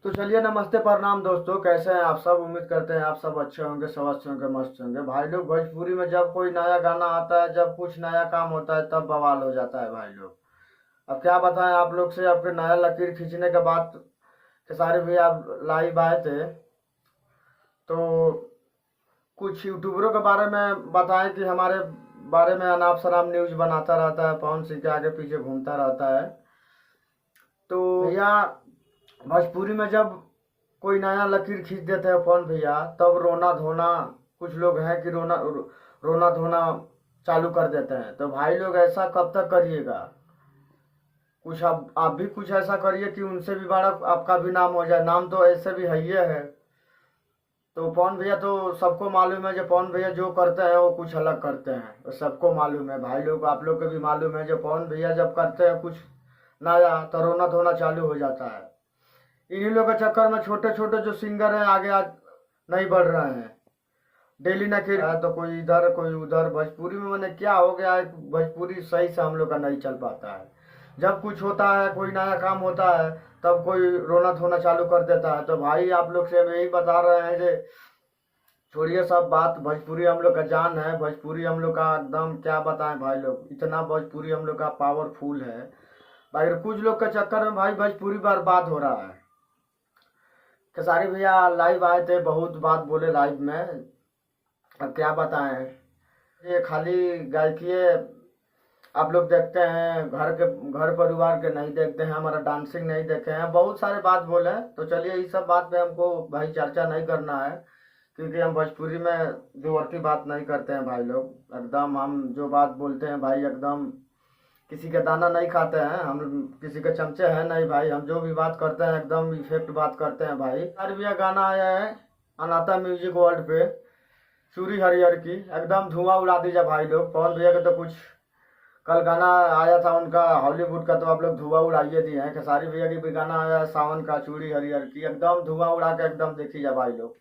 तो चलिए, नमस्ते प्रणाम दोस्तों। कैसे हैं आप सब? उम्मीद करते हैं आप सब अच्छे होंगे, स्वस्थ होंगे, मस्त होंगे। भाई लोग, भोजपुरी में जब कोई नया गाना आता है, जब कुछ नया काम होता है, तब बवाल हो जाता है भाई लोग। अब क्या बताएं आप लोग से। आपके नया लकीर खींचने के बाद खेसारी भी आप लाइव आए थे, तो कुछ यूट्यूबरों के बारे में बताएं कि हमारे बारे में अनाप शनाप न्यूज बनाता रहता है, पवन सिंह के आगे पीछे घूमता रहता है। तो भैया, भोजपुरी में जब कोई नया लकीर खींच देते हैं पवन भैया, तब रोना धोना, कुछ लोग हैं कि रोना धोना चालू कर देते हैं। तो भाई लोग, ऐसा कब तक करिएगा? कुछ आप भी कुछ ऐसा करिए कि उनसे भी बड़ा आपका भी नाम हो जाए। नाम तो ऐसे भी है ही है। तो पवन भैया तो सबको मालूम है, जो पवन भैया जो करते हैं वो कुछ अलग करते हैं, वो सबको मालूम है। भाई लोग, आप लोग को भी मालूम है, जो पवन भैया जब करते हैं कुछ नया, तो रोना धोना चालू हो जाता है। इन्हीं लोग के चक्कर में छोटे छोटे जो सिंगर हैं आगे आज नहीं बढ़ रहे हैं। डेली ना खेल है तो कोई इधर कोई उधर। भोजपुरी में मैंने क्या हो गया है, भोजपुरी सही से हम लोग का नहीं चल पाता है। जब कुछ होता है, कोई नया काम होता है, तब कोई रोना धोना चालू कर देता है। तो भाई, आप लोग से हम यही बता रहे हैं कि छोड़िए सब बात। भोजपुरी हम लोग का जान है। भोजपुरी हम लोग का एकदम क्या बताएं भाई लोग, इतना भोजपुरी हम लोग का पावरफुल है भाई। कुछ लोग के चक्कर में भाई भोजपुरी बर्बाद हो रहा है। खेसारी भैया लाइव आए थे, बहुत बात बोले लाइव में। अब क्या बताएं, ये खाली गायकीय आप लोग देखते हैं, घर परिवार के नहीं देखते हैं, हमारा डांसिंग नहीं देखे हैं, बहुत सारे बात बोले। तो चलिए, इस सब बात पे हमको भाई चर्चा नहीं करना है, क्योंकि हम भोजपुरी में दूरवरती बात नहीं करते हैं भाई लोग। एकदम हम जो बात बोलते हैं भाई, एकदम किसी के दाना नहीं खाते हैं हम, किसी के चमचे हैं नहीं भाई। हम जो भी बात करते हैं एकदम इफेक्ट बात करते हैं भाई। हर भैया गाना आया है अनाता म्यूजिक वर्ल्ड पे, चूड़ी हरियर की, एकदम धुआं उड़ा दीजिए भाई लोग। पवन भैया का तो कुछ कल गाना आया था उनका हॉलीवुड का, तो आप लोग धुआं उड़ाइए दिए हैं। खेसारी भैया की भी गाना आया है सावन का, चूड़ी हरियर की, एकदम धुआं उड़ा के एकदम देखिए भाई लोग।